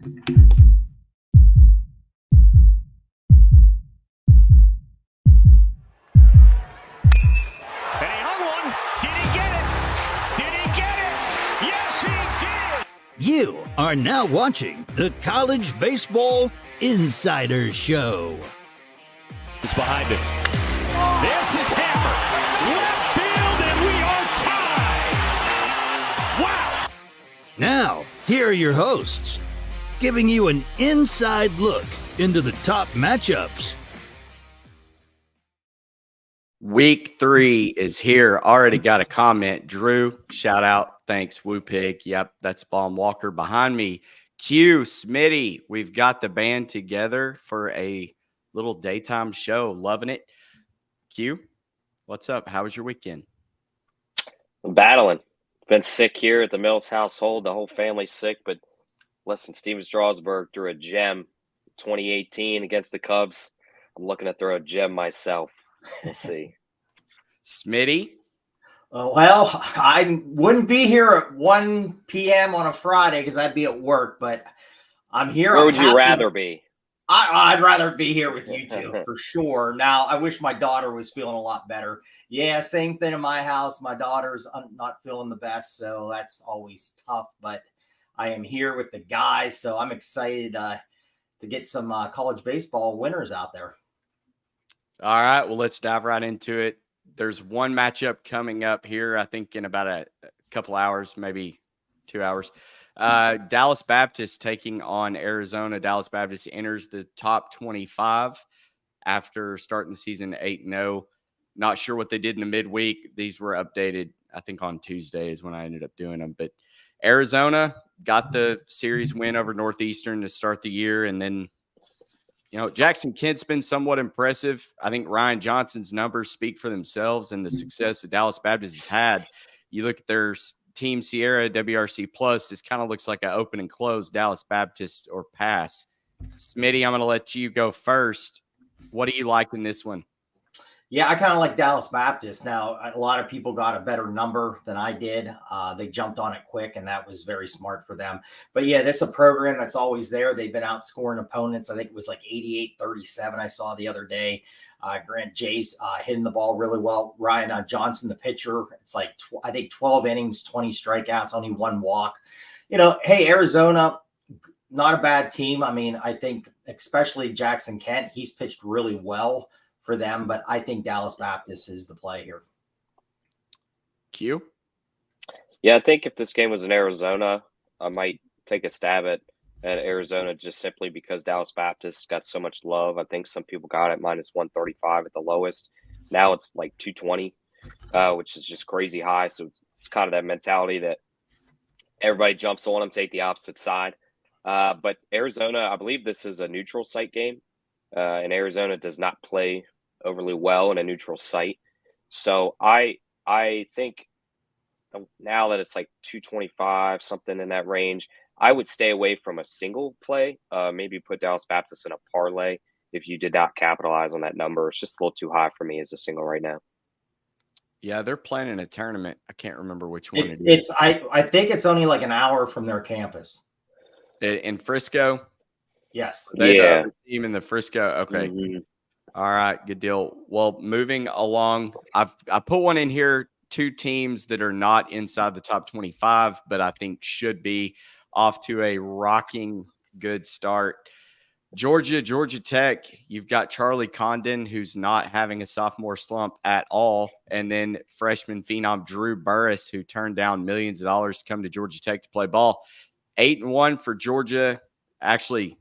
And he hung one. Did he get it? Did he get it? Yes, he did. You are now watching the College Baseball Insider Show. It's behind him. This is hammered. Left field, and we are tied. Wow. Now, here are your hosts, giving you an inside look into the top matchups. Week 3 is here. Already got a comment. Drew, shout out. Thanks, Woo Pig. Yep, that's Baum Walker behind me. Q, Smitty, we've got the band together for a little daytime show. Loving it. Q, what's up? How was your weekend? I'm battling. Been sick here at the Mills household. The whole family's sick, but listen, Steven Strasburg threw a gem 2018 against the Cubs. I'm looking to throw a gem myself. We'll see. Smitty? Well, I wouldn't be here at 1 p.m. on a Friday because I'd be at work, but I'm here. Where would you rather be? I'd rather be here with you two for sure. Now, I wish my daughter was feeling a lot better. Yeah, same thing in my house. My daughter's not feeling the best, so that's always tough. But I am here with the guys, so I'm excited to get some college baseball winners out there. All right, well, let's dive right into it. There's one matchup coming up here, I think, in about a couple hours, maybe 2 hours. Dallas Baptist taking on Arizona. Dallas Baptist enters the top 25 after starting the season 8-0. Not sure what they did in the midweek. These were updated, I think, on Tuesday is when I ended up doing them. But Arizona got the series win over Northeastern to start the year, and then Jackson Kent's been somewhat impressive. I think Ryan Johnson's numbers speak for themselves and the success that Dallas Baptist has had. You look at their Team Sierra WRC Plus, this kind of looks like an open and close Dallas Baptist or pass. Smitty, I'm going to let you go first. What do you like in this one? Yeah, I kind of like Dallas Baptist. Now, a lot of people got a better number than I did. They jumped on it quick, and that was very smart for them. But, yeah, this is a program that's always there. They've been outscoring opponents. I think it was like 88-37 I saw the other day. Grant Jay's hitting the ball really well. Ryan Johnson, the pitcher, it's like, I think 12 innings, 20 strikeouts, only one walk. Hey, Arizona, not a bad team. I mean, I think especially Jackson Kent, he's pitched really well for them, but I think Dallas Baptist is the play here. Q? Yeah, I think if this game was in Arizona, I might take a stab at Arizona just simply because Dallas Baptist got so much love. I think some people got it minus 135 at the lowest. Now it's like 220, which is just crazy high. So it's kind of that mentality that everybody jumps on them, take the opposite side. But Arizona, I believe this is a neutral site game, and Arizona does not play overly well in a neutral site. So I think now that it's like 225, something in that range, I would stay away from a single play, maybe put Dallas Baptist in a parlay if you did not capitalize on that number. It's just a little too high for me as a single right now. Yeah, they're playing in a tournament. I can't remember which one it is. I think it's only like an hour from their campus. In Frisco? Yes. Yeah. The team in the Frisco. Okay. Mm-hmm. All right. Good deal. Well, moving along, I put one in here, two teams that are not inside the top 25, but I think should be off to a rocking good start. Georgia Tech, you've got Charlie Condon, who's not having a sophomore slump at all, and then freshman phenom Drew Burris, who turned down millions of dollars to come to Georgia Tech to play ball. 8-1 for Georgia. Actually,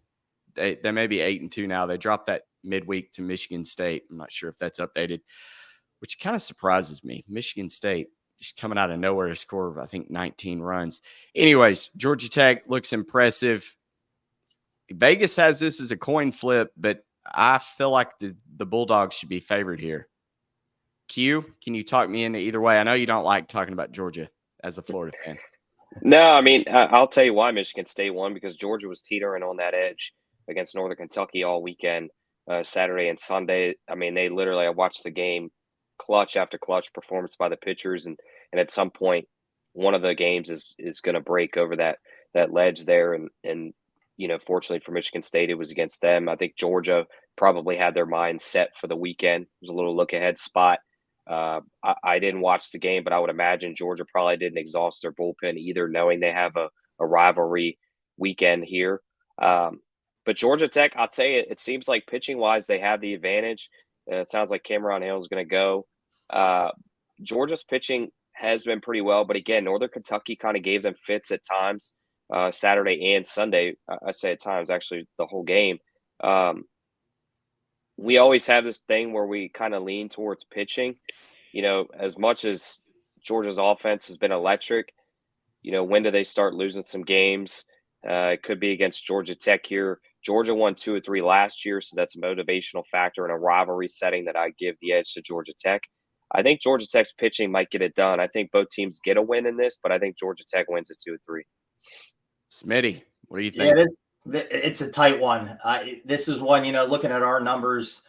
they may be 8-2 now. They dropped that midweek to Michigan State. I'm not sure if that's updated, which kind of surprises me. Michigan State just coming out of nowhere to score, I think, 19 runs. Anyways, Georgia Tech looks impressive. Vegas has this as a coin flip, but I feel like the Bulldogs should be favored here. Q, can you talk me into either way? I know you don't like talking about Georgia as a Florida fan. No, I mean, I'll tell you why Michigan State won, because Georgia was teetering on that edge against Northern Kentucky all weekend, Saturday and Sunday. I mean, they literally, I watched the game, clutch after clutch performance by the pitchers. And at some point, one of the games is going to break over that ledge there. And fortunately for Michigan State, it was against them. I think Georgia probably had their mind set for the weekend. It was a little look ahead spot. I didn't watch the game, but I would imagine Georgia probably didn't exhaust their bullpen either, knowing they have a rivalry weekend here. But Georgia Tech, I'll tell you, it seems like pitching wise, they have the advantage. It sounds like Cameron Hill is going to go. Georgia's pitching has been pretty well, but again, Northern Kentucky kind of gave them fits at times, Saturday and Sunday. I say at times, actually, the whole game. We always have this thing where we kind of lean towards pitching. As much as Georgia's offense has been electric, when do they start losing some games? It could be against Georgia Tech here. Georgia won 2 or 3 last year, so that's a motivational factor in a rivalry setting that I give the edge to Georgia Tech. I think Georgia Tech's pitching might get it done. I think both teams get a win in this, but I think Georgia Tech wins it 2 or 3. Smitty, what do you think? Yeah, it's a tight one. This is one, looking at our numbers,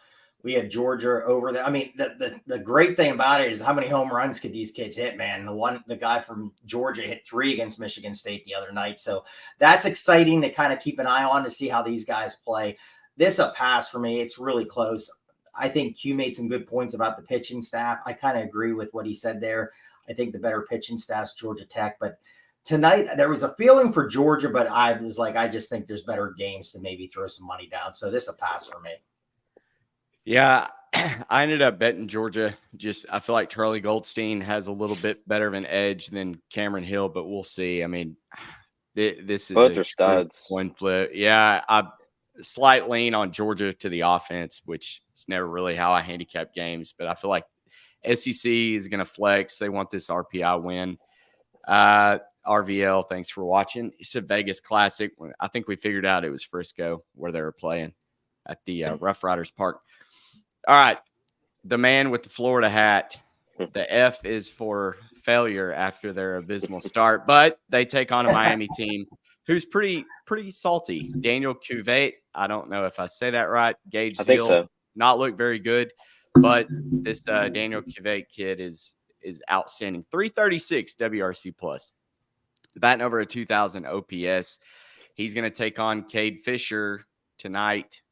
we had Georgia over there. I mean, the great thing about it is how many home runs could these kids hit, man? The guy from Georgia hit 3 against Michigan State the other night. So that's exciting to kind of keep an eye on to see how these guys play. This a pass for me. It's really close. I think Q made some good points about the pitching staff. I kind of agree with what he said there. I think the better pitching staff's Georgia Tech, but tonight there was a feeling for Georgia, but I was like, I just think there's better games to maybe throw some money down. So this a pass for me. Yeah, I ended up betting Georgia. I feel like Charlie Goldstein has a little bit better of an edge than Cameron Hill, but we'll see. I mean, this is both are studs. One flip. Yeah, I slight lean on Georgia to the offense, which is never really how I handicap games. But I feel like SEC is going to flex. They want this RPI win. RVL, thanks for watching. It's a Vegas Classic. I think we figured out it was Frisco where they were playing at the Rough Riders Park. All right, the man with the Florida hat. The F is for failure after their abysmal start, but they take on a Miami team who's pretty salty. Daniel Cuvette, I don't know if I say that right. Gage I think so. Not look very good, but this Daniel Cuvette kid is outstanding. 336 WRC plus, batting over a 2,000 OPS. He's going to take on Cade Fisher tonight.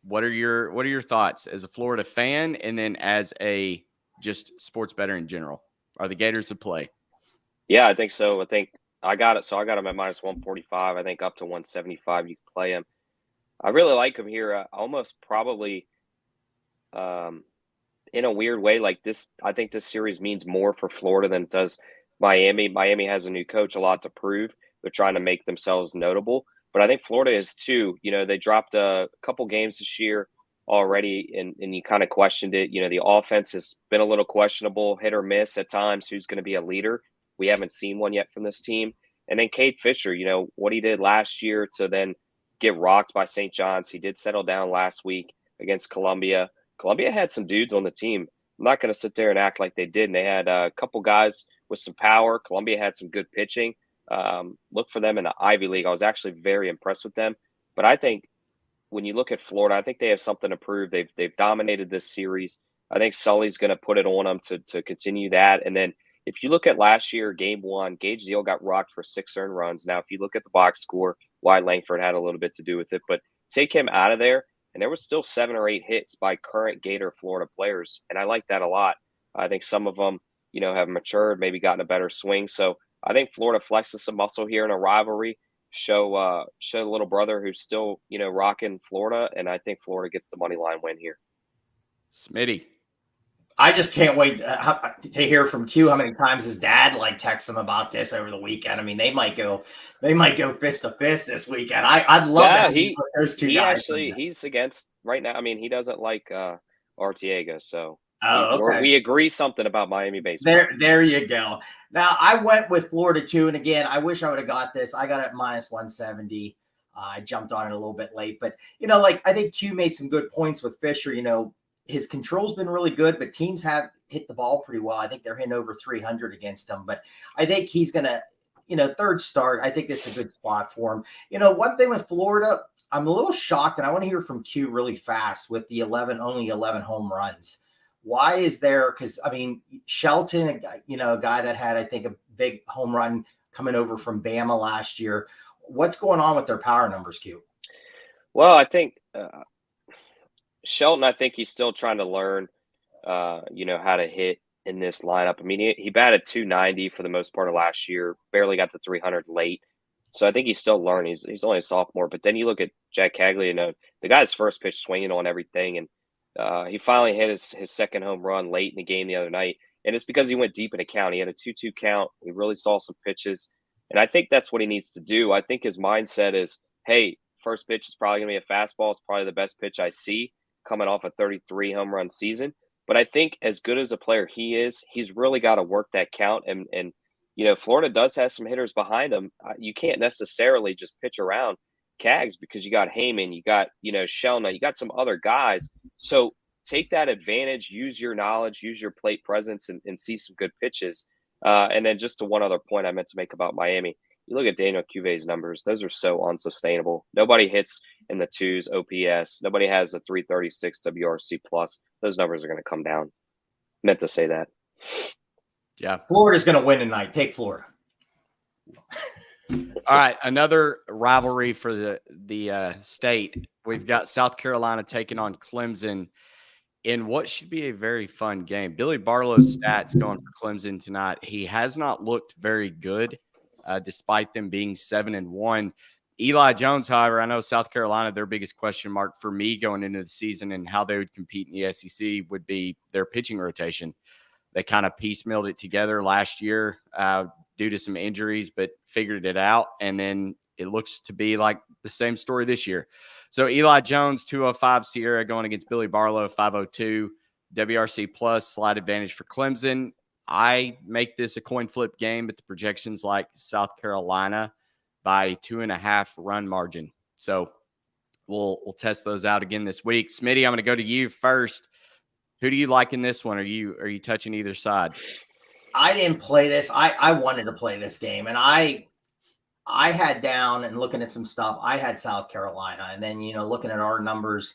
What are your thoughts as a Florida fan, and then as a just sports bettor in general? Are the Gators a play? Yeah, I think so. I think I got it. So I got him at minus 145. I think up to 175 you can play him. I really like him here. Almost probably in a weird way, like this. I think this series means more for Florida than it does Miami. Miami has a new coach, a lot to prove. They're trying to make themselves notable. But I think Florida is too. They dropped a couple games this year already, and you kind of questioned it. The offense has been a little questionable, hit or miss at times. Who's going to be a leader? We haven't seen one yet from this team. And then Cade Fisher, what he did last year to then get rocked by St. John's. He did settle down last week against Columbia. Columbia had some dudes on the team. I'm not going to sit there and act like they didn't. They had a couple guys with some power. Columbia had some good pitching. Look for them in the Ivy League. I was actually very impressed with them. But I think when you look at Florida, I think they have something to prove. They've dominated this series. I think Sully's going to put it on them to continue that. And then if you look at last year, game 1, Gage Zeal got rocked for 6 earned runs. Now, if you look at the box score, Wyatt Langford had a little bit to do with it. But take him out of there, and there was still 7 or 8 hits by current Gator Florida players. And I like that a lot. I think some of them, have matured, maybe gotten a better swing. So I think Florida flexes some muscle here in a rivalry, show the little brother who's still, rocking Florida, and I think Florida gets the money line win here. Smitty. I just can't wait to hear from Q how many times his dad texts him about this over the weekend. I mean, they might go fist to fist this weekend. I'd love that. Those two guys. Actually, he's against right now. I mean, he doesn't like Artiega, so okay. We agree something about Miami baseball. There you go. Now I went with Florida too, and again, I wish I would have got this. I got it at minus 170. I jumped on it a little bit late, but I think Q made some good points with Fisher. His control's been really good, but teams have hit the ball pretty well. I think they're hitting over 300 against him, but I think he's gonna, third start. I think this is a good spot for him. One thing with Florida, I'm a little shocked, and I want to hear from Q really fast with the only 11 home runs. Why is there? Because Shelton, a guy that had, I think, a big home run coming over from Bama last year. what's going on with their power numbers, Q? Well, I think Shelton, I think he's still trying to learn, how to hit in this lineup. I mean, he batted 290 for the most part of last year, barely got to 300 late. So I think he's still learning. He's only a sophomore. But then you look at Jack Cagley, the guy's first pitch swinging on everything. And he finally hit his second home run late in the game the other night. And it's because he went deep in the count. He had a 2-2 count. He really saw some pitches. And I think that's what he needs to do. I think his mindset is, hey, first pitch is probably going to be a fastball. It's probably the best pitch I see coming off a 33 home run season. But I think as good as a player he is, he's really got to work that count. And Florida does have some hitters behind him. You can't necessarily just pitch around Cags because you got Heyman, you got, Shelna, you got some other guys. So take that advantage, use your knowledge, use your plate presence, and see some good pitches. And then just to one other point I meant to make about Miami, you look at Daniel Cuve's numbers; those are so unsustainable. Nobody hits in the 2s OPS. Nobody has a 336 WRC plus. Those numbers are going to come down. Meant to say that. Yeah, Florida's going to win tonight. Take Florida. All right, another rivalry for the state. We've got South Carolina taking on Clemson in what should be a very fun game. Billy Barlow's stats going for Clemson tonight. He has not looked very good, despite them being 7-1. Eli Jones, however, I know South Carolina, their biggest question mark for me going into the season and how they would compete in the SEC would be their pitching rotation. They kind of piecemealed it together last year due to some injuries, but figured it out. And then it looks to be like the same story this year. So Eli Jones, 205 Sierra going against Billy Barlow, 502 WRC plus, slight advantage for Clemson. I make this a coin flip game, but the projections like South Carolina by 2.5 run margin. So we'll test those out again this week. Smitty, I'm going to go to you first. Who do you like in this one? Are you touching either side? I didn't play this. I wanted to play this game, and I had down and looking at some stuff. I had South Carolina, and then looking at our numbers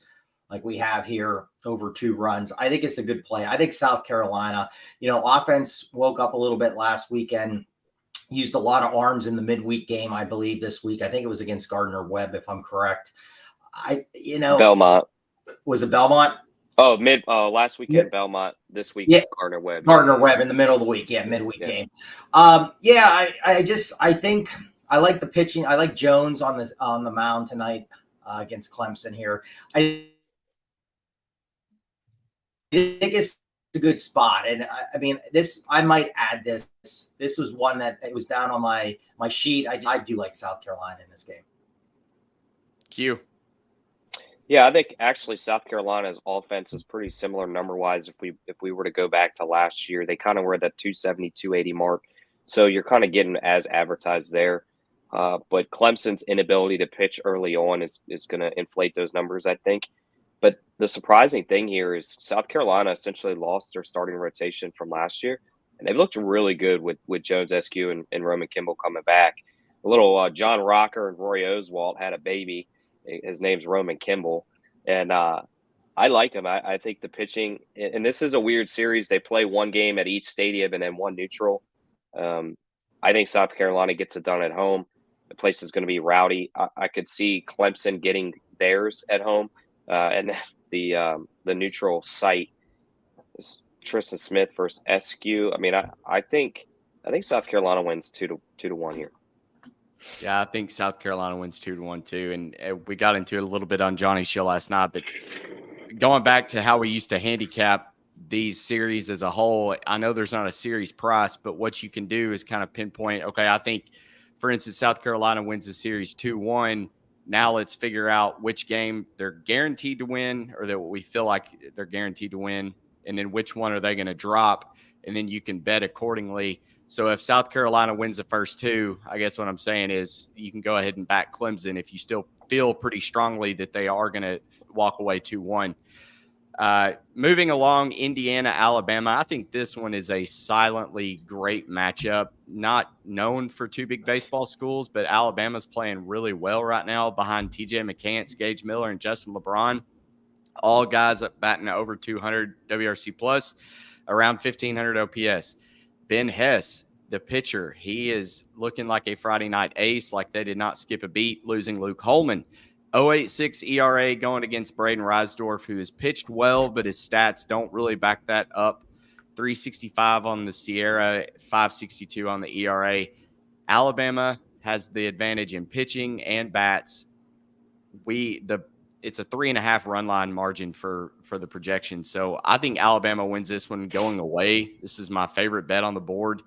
like we have here, over 2 runs. I think it's a good play. I think South Carolina, offense woke up a little bit last weekend. Used a lot of arms in the midweek game, I believe, this week. I think it was against Gardner-Webb, if I'm correct. Belmont. Was it Belmont? Oh, last weekend, Belmont. This week, yeah. Gardner-Webb. Gardner-Webb in the middle of the week. Yeah, midweek game. I think I like the pitching. I like Jones on the mound tonight against Clemson here. I think it's a good spot. And I mean, I might add this. This was one that it was down on my sheet. I do like South Carolina in this game. Q. Yeah, I think actually South Carolina's offense is pretty similar number-wise. If we were to go back to last year, they kind of were at that 270, 280 mark. So you're kind of getting as advertised there. But Clemson's inability to pitch early on is going to inflate those numbers, I think. But the surprising thing here is South Carolina essentially lost their starting rotation from last year. And they've looked really good with Jones Eskew and Roman Kimball coming back. A little John Rocker and Rory Oswalt had a baby. His name's Roman Kimball. And I like him. I think the pitching – and this is a weird series. They play one game at each stadium and then one neutral. I think South Carolina gets it done at home. The place is going to be rowdy. I could see Clemson getting theirs at home. And the neutral site is Tristan Smith versus Eskew. I mean, I think South Carolina wins 2-1 here. Yeah, I think South Carolina wins 2-1 too. And we got into it a little bit on Johnny's show last night, but going back to how we used to handicap these series as a whole, I know there's not a series price, but what you can do is kind of pinpoint, okay, I think, for instance, South Carolina wins the series 2-1. Now let's figure out which game they're guaranteed to win or that we feel like they're guaranteed to win, and then which one are they going to drop, and then you can bet accordingly. So if South Carolina wins the first 2, I guess what I'm saying is you can go ahead and back Clemson if you still feel pretty strongly that they are going to walk away 2-1. Moving along, Indiana, Alabama. I think this one is a silently great matchup. Not known for 2 big baseball schools, but Alabama's playing really well right now behind TJ McCants, Gage Miller, and Justin LeBron. All guys batting over 200 WRC plus, around 1,500 OPS. Ben Hess, the pitcher, he is looking like a Friday night ace, like they did not skip a beat, losing Luke Holman. 0.86 ERA going against Braden Reisdorf, who has pitched well, but his stats don't really back that up. 365 on the Sierra, 562 on the ERA. Alabama has the advantage in pitching and bats. It's a 3.5 run line margin for the projection. So I think Alabama wins this one going away. This is my favorite bet on the board.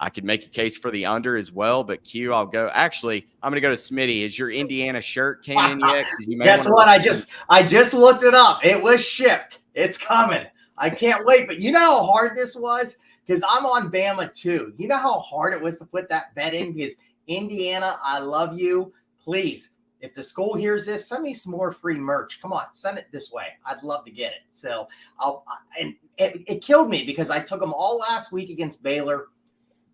I could make a case for the under as well, but Q, I'll go. Actually, I'm going to go to Smitty. Is your Indiana shirt came in yet? Guess what? I just looked it up. It was shipped. It's coming. I can't wait. But you know how hard this was? Because I'm on Bama too. You know how hard it was to put that bet in? Because Indiana, I love you. Please, if the school hears this, send me some more free merch. Come on, send it this way. I'd love to get it. So it killed me because I took them all last week against Baylor.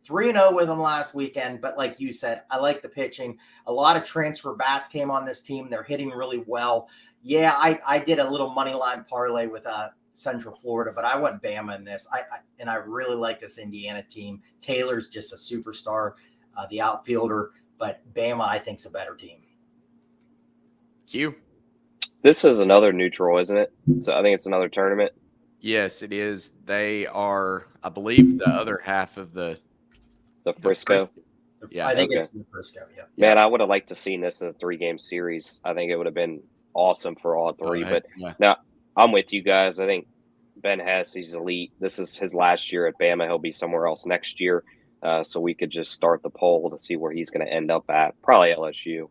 3-0 with them last weekend, but like you said, I like the pitching. A lot of transfer bats came on this team. They're hitting really well. Yeah, I did a little money line parlay with Central Florida, but I went Bama in this. I really like this Indiana team. Taylor's just a superstar, the outfielder, but Bama I think is a better team. Q. This is another neutral, isn't it? So I think it's another tournament. Yes, it is. They are, I believe, the other half of the Frisco. Yeah, I think it's the Frisco. Yeah. Man, I would have liked to seen this in a 3-game series. I think it would have been awesome for all three. But now I'm with you guys. I think Ben Hess, he's elite. This is his last year at Bama. He'll be somewhere else next year. So we could just start the poll to see where he's going to end up at. Probably LSU.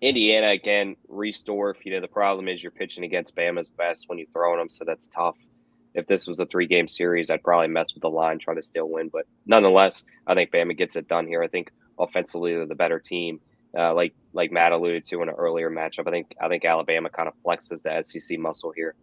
Indiana, again, Reisdorf. The problem is you're pitching against Bama's best when you're throwing them, so that's tough. If this was a 3-game series, I'd probably mess with the line, try to still win. But nonetheless, I think Bama gets it done here. I think offensively they're the better team. Like Matt alluded to in an earlier matchup, I think Alabama kind of flexes the SEC muscle here.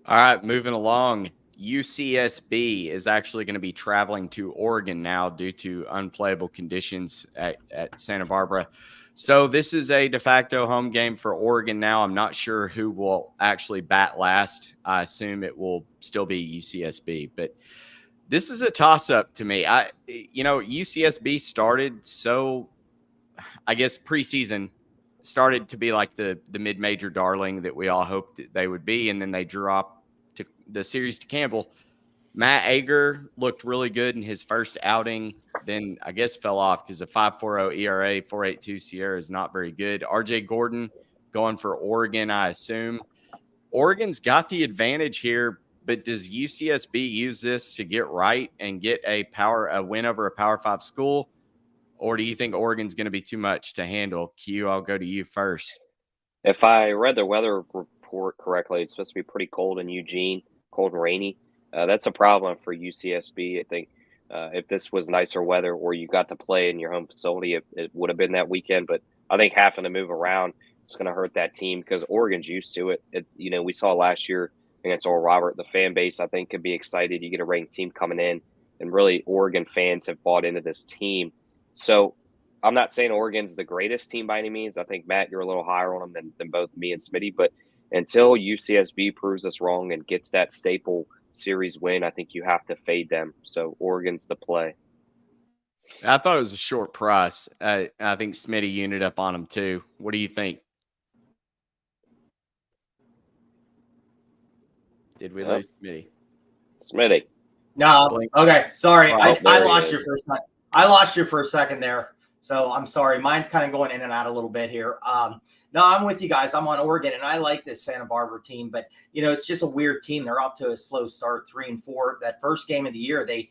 All right, moving along. UCSB is actually going to be traveling to Oregon now due to unplayable conditions at Santa Barbara. So this is a de facto home game for Oregon now. I'm not sure who will actually bat last. I assume it will still be UCSB, but this is a toss-up to me. UCSB started I guess preseason started to be like the mid-major darling that we all hoped that they would be, and then they dropped to the series to Campbell. Matt Ager looked really good in his first outing, then I guess fell off because a 5.40 ERA, 4.82 Sierra is not very good. RJ Gordon going for Oregon, I assume. Oregon's got the advantage here, but does UCSB use this to get right and get a win over a Power 5 school? Or do you think Oregon's going to be too much to handle? Q, I'll go to you first. If I read the weather report correctly, it's supposed to be pretty cold in Eugene, cold and rainy. That's a problem for UCSB. I think if this was nicer weather or you got to play in your home facility, it would have been that weekend. But I think having to move around is going to hurt that team because Oregon's used to it. We saw last year against Oral Robert, the fan base, I think, could be excited. You get a ranked team coming in, and really Oregon fans have bought into this team. So I'm not saying Oregon's the greatest team by any means. I think, Matt, you're a little higher on them than both me and Smitty. But until UCSB proves us wrong and gets that staple series win, I think you have to fade them. So Oregon's the play. I thought it was a short price. I think Smitty unit up on them too. What do you think? Did we lose Smitty? Smitty. No. Okay. Sorry. I lost you for a second. I lost you for a second there. So I'm sorry. Mine's kind of going in and out a little bit here. No, I'm with you guys. I'm on Oregon, and I like this Santa Barbara team, but it's just a weird team. They're off to a slow start, 3-4. That first game of the year, they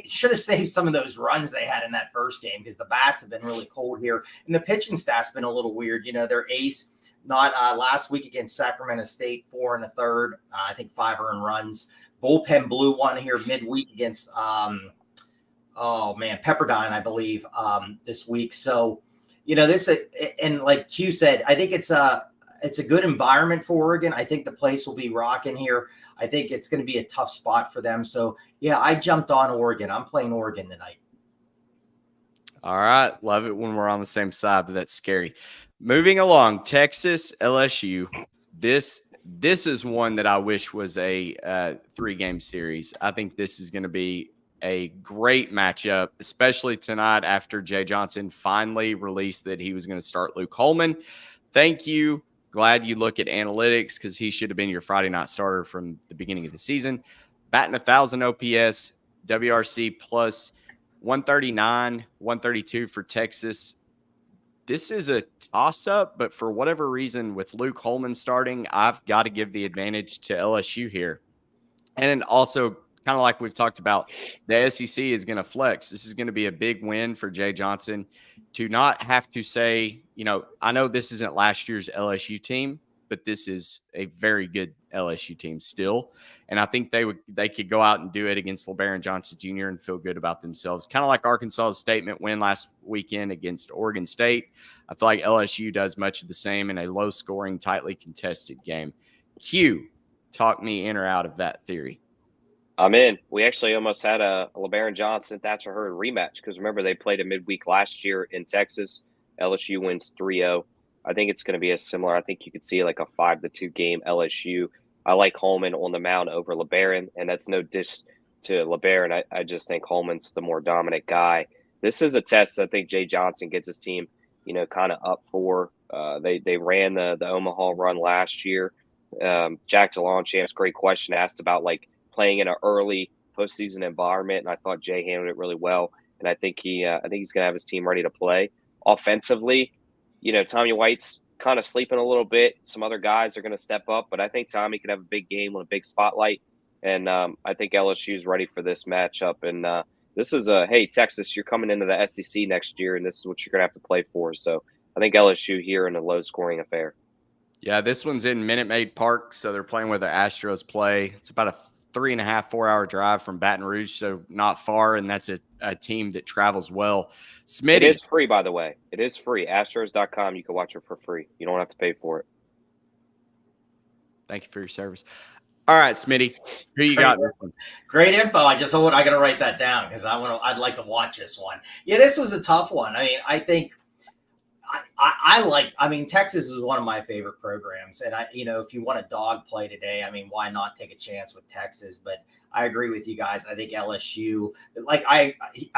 should have saved some of those runs they had in that first game because the bats have been really cold here, and the pitching staff's been a little weird. Their ace, not last week against Sacramento State, 4 1/3, I think 5 earned runs. Bullpen blew one here midweek against Pepperdine, I believe, this week. So. This, and like Q said, I think it's a good environment for Oregon. I think the place will be rocking here. I think it's going to be a tough spot for them. So, yeah, I jumped on Oregon. I'm playing Oregon tonight. All right. Love it when we're on the same side, but that's scary. Moving along, Texas, LSU. This is one that I wish was a 3-game series. I think this is going to be a great matchup, especially tonight after Jay Johnson finally released that he was going to start Luke Holman. Thank you. Glad you look at analytics because he should have been your Friday night starter from the beginning of the season. Batting 1,000 OPS, WRC plus 139, 132 for Texas. This is a toss-up, but for whatever reason, with Luke Holman starting, I've got to give the advantage to LSU here. And also, kind of like we've talked about, the SEC is going to flex. This is going to be a big win for Jay Johnson to not have to say, I know this isn't last year's LSU team, but this is a very good LSU team still. And I think they could go out and do it against LeBaron Johnson Jr. and feel good about themselves. Kind of like Arkansas's statement win last weekend against Oregon State. I feel like LSU does much of the same in a low-scoring, tightly contested game. Q, talk me in or out of that theory. I'm in. We actually almost had a LeBaron Johnson, Thatcher Hurd rematch because remember they played a midweek last year in Texas. LSU wins 3-0. I think it's going to be a similar. I think you could see like a 5-2 game LSU. I like Holman on the mound over LeBaron, and that's no diss to LeBaron. I just think Holman's the more dominant guy. This is a test I think Jay Johnson gets his team, kind of up for. They ran the Omaha run last year. Jack DeLongchamp's great question asked about like playing in an early postseason environment, and I thought Jay handled it really well. And I think he's going to have his team ready to play offensively. Tommy White's kind of sleeping a little bit. Some other guys are going to step up, but I think Tommy could have a big game with a big spotlight. And I think LSU's ready for this matchup. And this is hey, Texas, you're coming into the SEC next year, and this is what you're going to have to play for. So I think LSU here in a low-scoring affair. Yeah, this one's in Minute Maid Park, so they're playing where the Astros play. It's about a 3.5, 4-hour drive from Baton Rouge, so not far, and that's a team that travels well. Smitty. It is free, by the way. It is free. Astros.com. You can watch it for free. You don't have to pay for it. Thank you for your service. All right, Smitty, who you got? Great info. I got to write that down because I'd like to watch this one. Yeah, this was a tough one. I mean, I think Texas is one of my favorite programs. And if you want a dog play today, I mean, why not take a chance with Texas? But I agree with you guys. I think LSU, I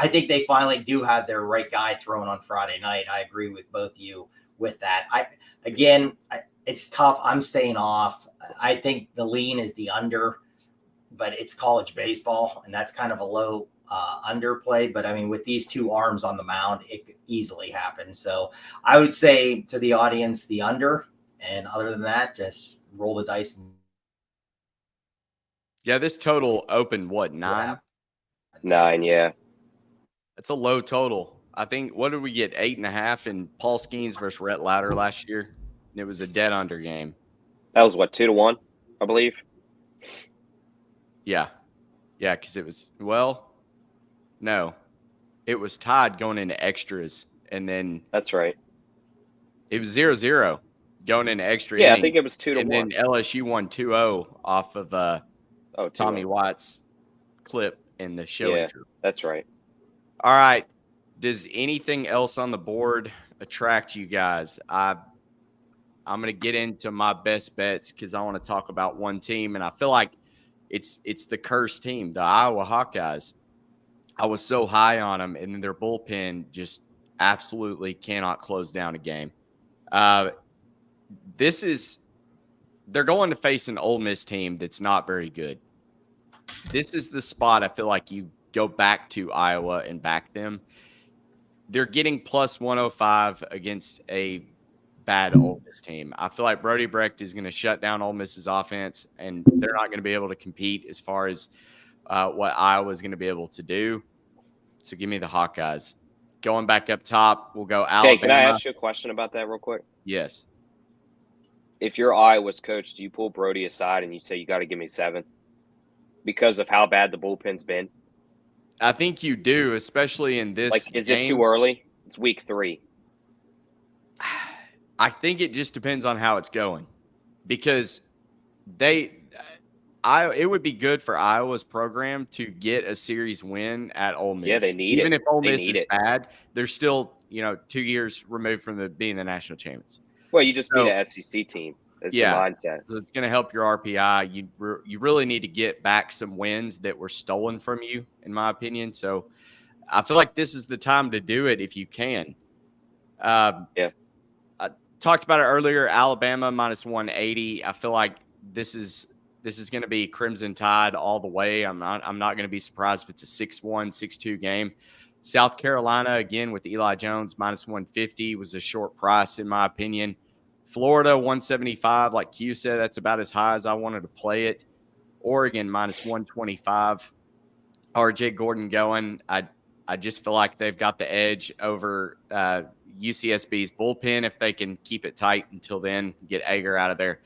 think they finally do have their right guy thrown on Friday night. I agree with both of you with that. It's tough. I'm staying off. I think the lean is the under, but it's college baseball, and that's kind of a low underplay. But I mean, with these two arms on the mound, it could easily happen. So I would say to the audience, the under. And other than that, just roll the dice. Yeah, this total opened what, 9? 9, yeah. That's a low total. I think, what did we get, 8.5 in Paul Skeens versus Rhett Lauder last year? And it was a dead under game. That was what, 2-1, I believe? Yeah. Yeah, because it was, no. It was tied going into extras, and then that's right. It was 0-0 going into extra. Yeah, inning, I think it was 2-1. And then LSU won 2-0 off of Tommy White's clip in the show. Yeah, that's right. All right. Does anything else on the board attract you guys? I'm going to get into my best bets because I want to talk about one team, and I feel like it's the cursed team, the Iowa Hawkeyes. I was so high on them, and then their bullpen just absolutely cannot close down a game. They're going to face an Ole Miss team that's not very good. This is the spot I feel like you go back to Iowa and back them. They're getting plus 105 against a bad Ole Miss team. I feel like Brody Brecht is going to shut down Ole Miss's offense, and they're not going to be able to compete as far as what Iowa is going to be able to do. So give me the Hawkeyes. Going back up top, we'll go Alabama. Okay, can I ask you a question about that real quick? Yes. If you're Iowa's coach, do you pull Brody aside and you say you got to give me 7 because of how bad the bullpen's been? I think you do, especially in this is game. It too early? It's week 3. I think it just depends on how it's going because it would be good for Iowa's program to get a series win at Ole Miss. Yeah, they need Even it. if Ole Miss is bad, they're still 2 years removed from being the national champions. Well, you just beat an SEC team. is the Yeah. mindset. So it's going to help your RPI. You really need to get back some wins that were stolen from you, in my opinion. So I feel like this is the time to do it if you can. Yeah. I talked about it earlier. Alabama minus 180. I feel like this is going to be Crimson Tide all the way. I'm not going to be surprised if it's a 6-1, 6-2 game. South Carolina, again, with Eli Jones, minus 150 was a short price, in my opinion. Florida, 175. Like Q said, that's about as high as I wanted to play it. Oregon, minus 125. RJ Gordon going. I just feel like they've got the edge over UCSB's bullpen if they can keep it tight until then, get Ager out of there.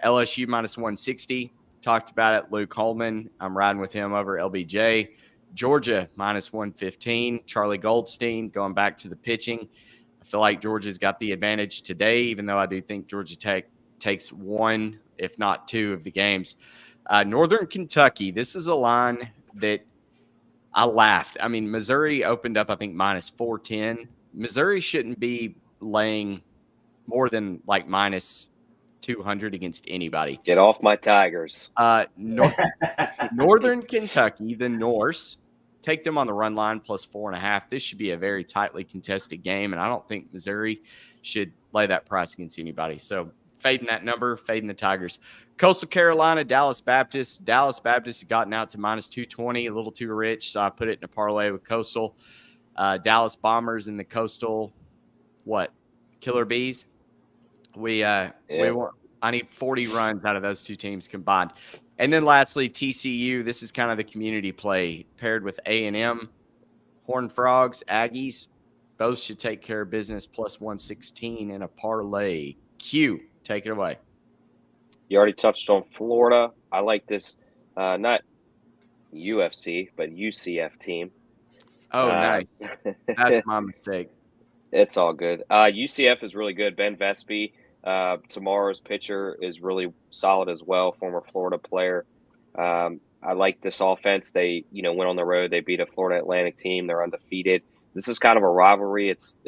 LSU minus 160. Talked about it. Luke Holman. I'm riding with him over LBJ. Georgia minus 115. Charlie Goldstein going back to the pitching. I feel like Georgia's got the advantage today, even though I do think Georgia Tech takes one, if not two, of the games. Northern Kentucky. This is a line that I laughed. I mean, Missouri opened up, I think, minus 410. Missouri shouldn't be laying more than like minus 200 against anybody. Get off my Tigers. Northern Kentucky, the Norse, take them on the run line plus 4.5. This should be a very tightly contested game, and I don't think Missouri should lay that price against anybody. So fading that number, fading the Tigers. Coastal Carolina, Dallas Baptist. Dallas Baptist had gotten out to minus 220, a little too rich, so I put it in a parlay with Coastal. Dallas Bombers and the Coastal, Killer Bees? I need 40 runs out of those two teams combined. And then lastly, TCU. This is kind of the community play paired with A&M. Horned Frogs, Aggies, both should take care of business plus 116 in a parlay. Q, take it away. You already touched on Florida. I like this, not UFC, but UCF team. Oh, nice. That's my mistake. It's all good. UCF is really good. Ben Vespi, tomorrow's pitcher, is really solid as well, former Florida player. I like this offense. They, went on the road. They beat a Florida Atlantic team. They're undefeated. This is kind of a rivalry. It's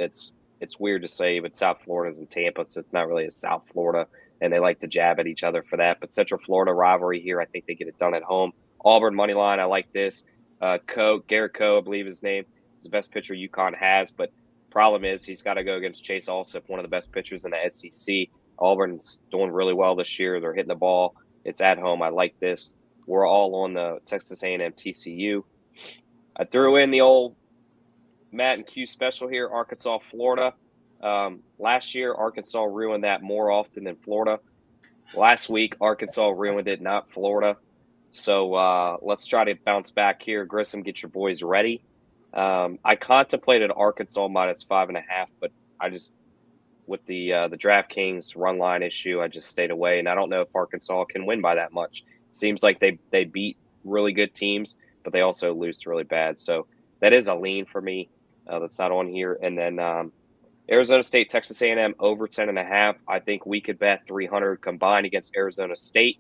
weird to say, but South Florida's in Tampa, so it's not really a South Florida, and they like to jab at each other for that. But Central Florida rivalry here, I think they get it done at home. Auburn money line, I like this. Garrett Coe, I believe his name, is the best pitcher UConn has, but problem is he's got to go against Chase Alsop, one of the best pitchers in the SEC. Auburn's doing really well this year. They're hitting the ball. It's at home. I like this. We're all on the Texas A&M TCU. I threw in the old Matt and Q special here, Arkansas, Florida. Last year, Arkansas ruined that more often than Florida. Last week, Arkansas ruined it, not Florida. So let's try to bounce back here. Grissom, get your boys ready. I contemplated Arkansas minus 5.5, but I just, with the DraftKings run line issue, I just stayed away. And I don't know if Arkansas can win by that much. Seems like they beat really good teams, but they also lose to really bad. So that is a lean for me. That's not on here. And then Arizona State, Texas A&M over 10.5. I think we could bet 300 combined against Arizona State.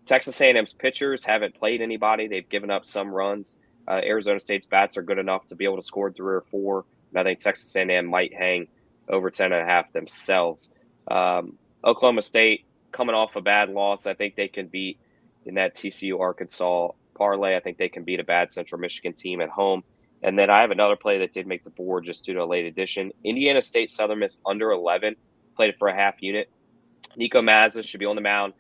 Texas A&M's pitchers haven't played anybody. They've given up some runs. Arizona State's bats are good enough to be able to score 3 or 4. And I think Texas A&M might hang over 10.5 themselves. Oklahoma State coming off a bad loss. I think they can beat in that TCU Arkansas parlay. I think they can beat a bad Central Michigan team at home. And then I have another play that did make the board just due to a late addition. Indiana State Southern Miss under 11, played it for a half unit. Nico Mazza should be on the mound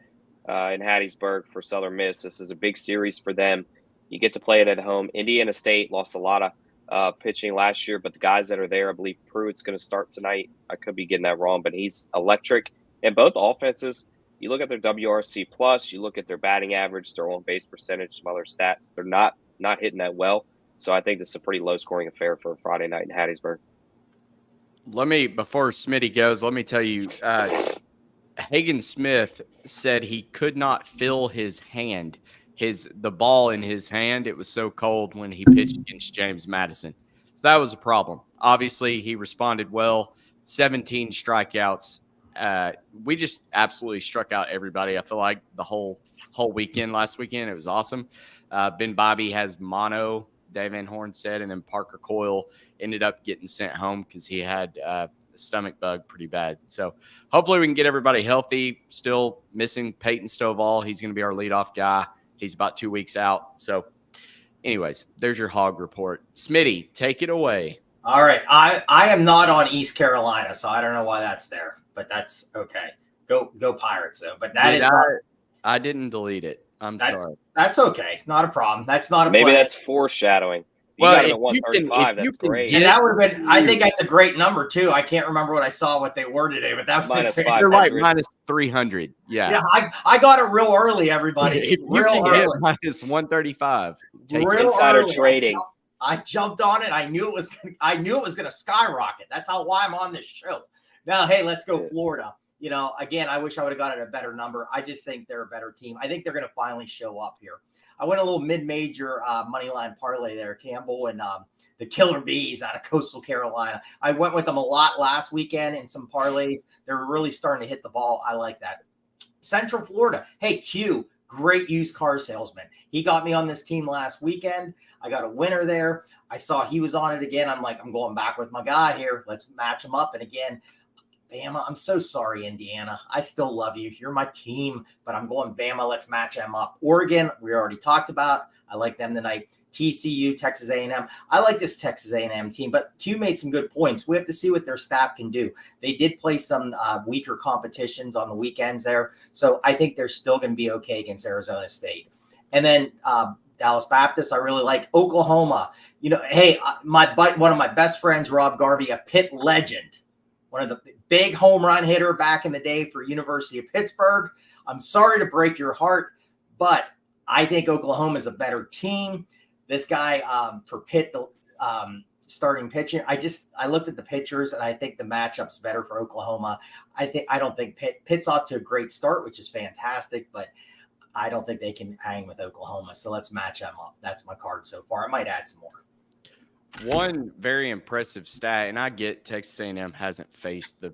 in Hattiesburg for Southern Miss. This is a big series for them. You get to play it at home. Indiana State lost a lot of pitching last year, but the guys that are there, I believe Pruitt's going to start tonight. I could be getting that wrong, but he's electric. And both offenses, you look at their WRC plus, you look at their batting average, their on base percentage, some other stats. They're not hitting that well. So I think this is a pretty low-scoring affair for a Friday night in Hattiesburg. Before Smitty goes, let me tell you, Hagen Smith said he could not feel his hand, the ball in his hand. It was so cold when he pitched against James Madison. So that was a problem. Obviously, he responded well. 17 strikeouts. We just absolutely struck out everybody. I feel like the whole weekend last weekend, it was awesome. Ben Bobby has mono, Dave Van Horn said, and then Parker Coyle ended up getting sent home because he had stomach bug pretty bad. So hopefully we can get everybody healthy. Still missing Peyton Stovall. He's going to be our leadoff guy. He's about 2 weeks out. So anyways, there's your hog report. Smitty, take it away. All right. I am not on East Carolina, so I don't know why that's there, but that's okay. Go Pirates, though. But that is I didn't delete it. I'm sorry. That's okay. Not a problem. That's not a Maybe play. that's foreshadowing. You Well, got him if at 135. That's great. And that would have been, I think that's a great number, too. I can't remember what I saw, what they were today, but that Minus was 500. You're right, minus 300. Yeah, I got it real early, everybody. If you real can early. get minus 135, take Real it. Insider early. trading. I jumped on it. I knew it was going to skyrocket. That's why I'm on this show. Now, hey, let's go Florida. You know, again, I wish I would have got it a better number. I just think they're a better team. I think they're going to finally show up here. I went a little mid-major money line parlay there, Campbell and the Killer Bees out of Coastal Carolina. I went with them a lot last weekend in some parlays. They're really starting to hit the ball. I like that. Central Florida. Hey, Q, great used car salesman. He got me on this team last weekend. I got a winner there. I saw he was on it again. I'm like, I'm going back with my guy here. Let's match him up. And again, Bama, I'm so sorry, Indiana. I still love you. You're my team, but I'm going Bama. Let's match them up. Oregon, we already talked about. I like them tonight. TCU, Texas A&M. I like this Texas A&M team, but Q made some good points. We have to see what their staff can do. They did play some weaker competitions on the weekends there, so I think they're still going to be okay against Arizona State. And then Dallas Baptist, I really like. Oklahoma. You know, hey, one of my best friends, Rob Garvey, a Pitt legend, one of the big home run hitter back in the day for University of Pittsburgh. I'm sorry to break your heart, but I think Oklahoma is a better team. This guy for Pitt, starting pitching. I looked at the pitchers and I think the matchup's better for Oklahoma. I don't think Pitt's off to a great start, which is fantastic, but I don't think they can hang with Oklahoma. So let's match them up. That's my card so far. I might add some more. One very impressive stat, and I get Texas A&M hasn't faced the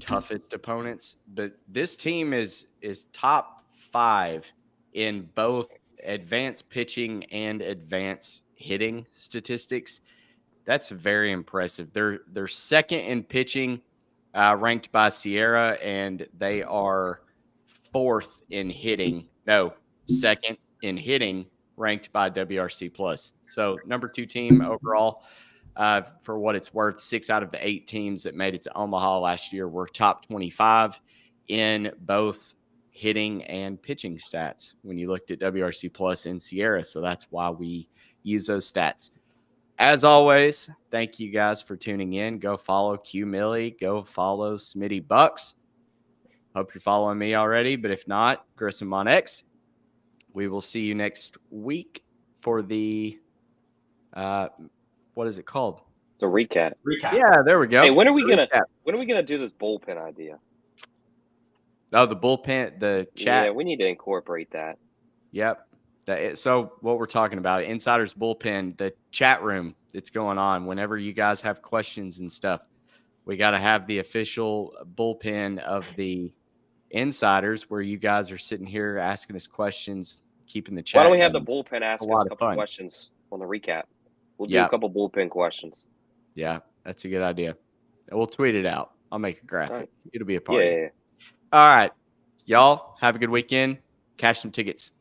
toughest opponents, but this team is top 5 in both advanced pitching and advanced hitting statistics. That's very impressive. They're second in pitching, ranked by Sierra, and they are fourth in hitting. No, second in hitting, ranked by WRC Plus. So number 2 team overall. For what it's worth, 6 out of the 8 teams that made it to Omaha last year were top 25 in both hitting and pitching stats when you looked at WRC Plus and Sierra. So that's why we use those stats. As always, thank you guys for tuning in. Go follow Q Millie. Go follow Smitty Bucks. Hope you're following me already, but if not, Grissom on X. We will see you next week for the what is it called? The recap. Yeah, there we go. Hey, when are we gonna do this bullpen idea? Oh, the bullpen, the chat. Yeah, we need to incorporate that. Yep. So what we're talking about, Insiders Bullpen, the chat room that's going on. Whenever you guys have questions and stuff, we got to have the official bullpen of the Insiders where you guys are sitting here asking us questions, keeping the chat. Why don't we have the bullpen ask us a couple fun. questions on the recap? We'll do a couple bullpen questions. Yeah, that's a good idea. We'll tweet it out. I'll make a graphic. Right. It'll be a party. Yeah. All right. Y'all have a good weekend. Cash some tickets.